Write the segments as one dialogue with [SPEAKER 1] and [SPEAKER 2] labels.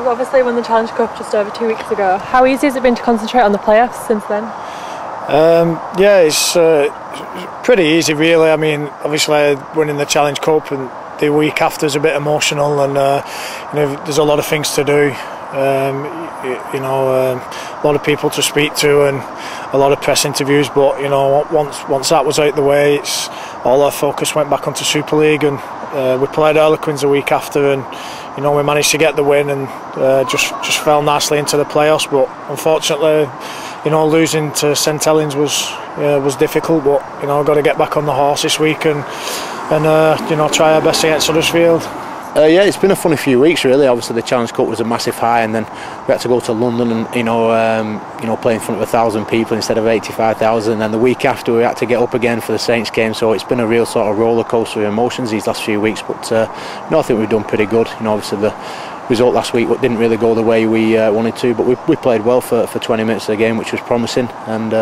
[SPEAKER 1] You've obviously won the Challenge Cup just over 2 weeks ago. How easy has it been to concentrate on the playoffs since then?
[SPEAKER 2] Yeah, it's pretty easy really. I mean, obviously winning the Challenge Cup and the week after is a bit emotional, and there's a lot of things to do. A lot of people to speak to and a lot of press interviews, but once that was out the way, it's all our focus went back onto Super League, and we played Harlequins a week after, and we managed to get the win and just fell nicely into the playoffs. But unfortunately, losing to St Helens was difficult, but got to get back on the horse this week and try our best against Huddersfield.
[SPEAKER 3] Yeah, it's been a funny few weeks really. Obviously the Challenge Cup was a massive high, and then we had to go to London and play in front of 1,000 people instead of 85,000. And then the week after we had to get up again for the Saints game. So it's been a real sort of roller coaster of emotions these last few weeks. But I think we've done pretty good. Obviously the result last week didn't really go the way we wanted to, but we played well for 20 minutes of the game, which was promising. And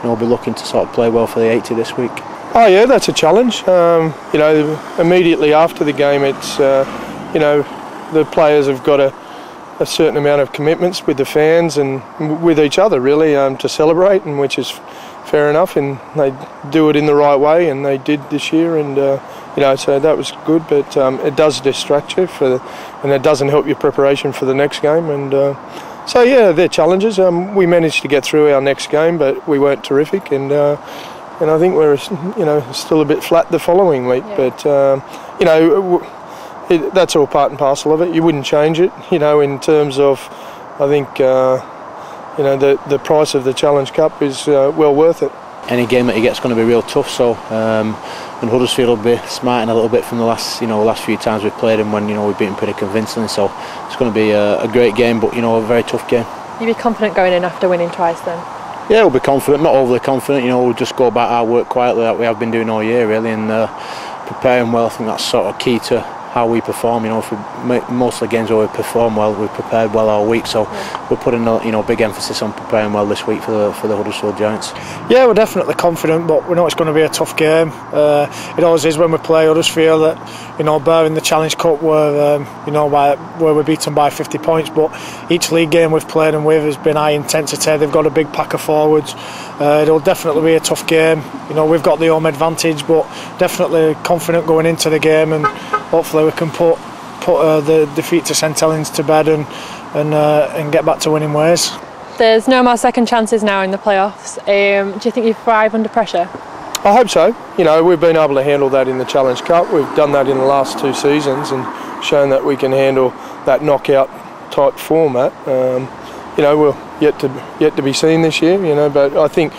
[SPEAKER 3] we'll be looking to sort of play well for the 80 this week.
[SPEAKER 4] Oh yeah, that's a challenge. Immediately after the game, it's the players have got a certain amount of commitments with the fans and with each other really to celebrate, and which is fair enough, and they do it in the right way, and they did this year, and so that was good. But it does distract you and it doesn't help your preparation for the next game, and so yeah, they're challenges. We managed to get through our next game, but we weren't terrific, and I think we're still a bit flat the following week. Yeah. But that's all part and parcel of it. You wouldn't change it, in terms of, I think the price of the Challenge Cup is well worth it.
[SPEAKER 3] Any game that you get is going to be real tough. So and Huddersfield will be smarting a little bit from the last few times we've played them, when we've beaten pretty convincingly. So it's going to be a great game, but a very tough game.
[SPEAKER 1] You'd be confident going in after winning twice then?
[SPEAKER 3] Yeah, we'll be confident, not overly confident. We'll just go about our work quietly like we have been doing all year really, and preparing well. I think that's sort of key to how we perform. If we make most of the games where we perform well, we've prepared well all week. So we're putting a big emphasis on preparing well this week for the Huddersfield Giants.
[SPEAKER 2] Yeah, we're definitely confident, but we know it's going to be a tough game. It always is when we play Huddersfield. That barring the Challenge Cup, where we're beaten by 50 points, but each league game we've played them with has been high intensity. They've got a big pack of forwards. It'll definitely be a tough game. We've got the home advantage, but definitely confident going into the game, and hopefully we can put the defeat to St Helens to bed and get back to winning ways.
[SPEAKER 1] There's no more second chances now in the playoffs. Do you think you thrive under pressure?
[SPEAKER 4] I hope so. We've been able to handle that in the Challenge Cup. We've done that in the last 2 seasons and shown that we can handle that knockout type format. We're yet to be seen this year. But I think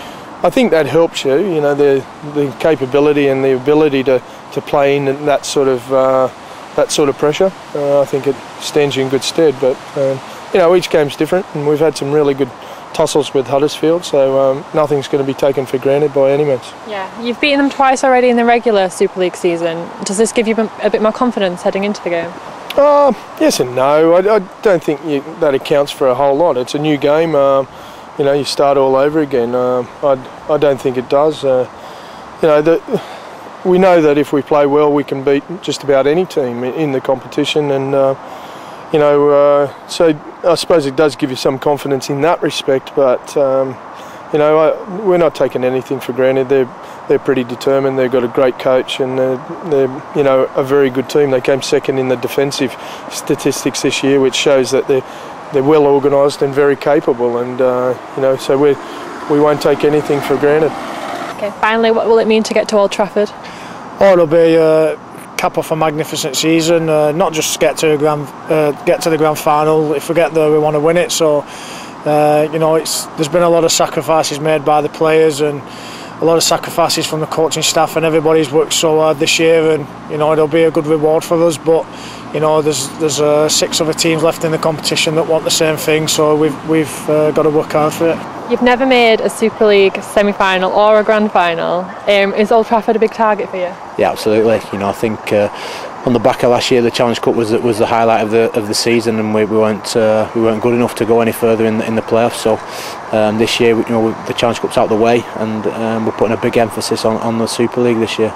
[SPEAKER 4] that helps you. The capability and the ability to play in that sort of pressure. I think it stands you in good stead. But each game's different, and we've had some really good tussles with Huddersfield, so nothing's going to be taken for granted by any means.
[SPEAKER 1] Yeah, you've beaten them twice already in the regular Super League season. Does this give you a bit more confidence heading into the game?
[SPEAKER 4] Yes and no. I don't think that accounts for a whole lot. It's a new game. You start all over again. I don't think it does. We know that if we play well, we can beat just about any team in the competition, and so I suppose it does give you some confidence in that respect. But we're not taking anything for granted. They're pretty determined. They've got a great coach, and they're a very good team. They came second in the defensive statistics this year, which shows that they're well organised and very capable. And so we won't take anything for granted.
[SPEAKER 1] Okay. Finally, what will it mean to get to Old Trafford?
[SPEAKER 2] Oh, it'll be cap off a magnificent season. Not just get to the grand final. If we get there, we want to win it. So there's been a lot of sacrifices made by the players, and a lot of sacrifices from the coaching staff, and everybody's worked so hard this year, and it'll be a good reward for us. But there's 6 other teams left in the competition that want the same thing, so we've got to work hard for it.
[SPEAKER 1] You've never made a Super League semi-final or a grand final. Is Old Trafford a big target for you? Yeah,
[SPEAKER 3] absolutely. I think on the back of last year, the Challenge Cup was the highlight of the season, and we weren't good enough to go any further in the playoffs. So this year, the Challenge Cup's out of the way, and we're putting a big emphasis on the Super League this year.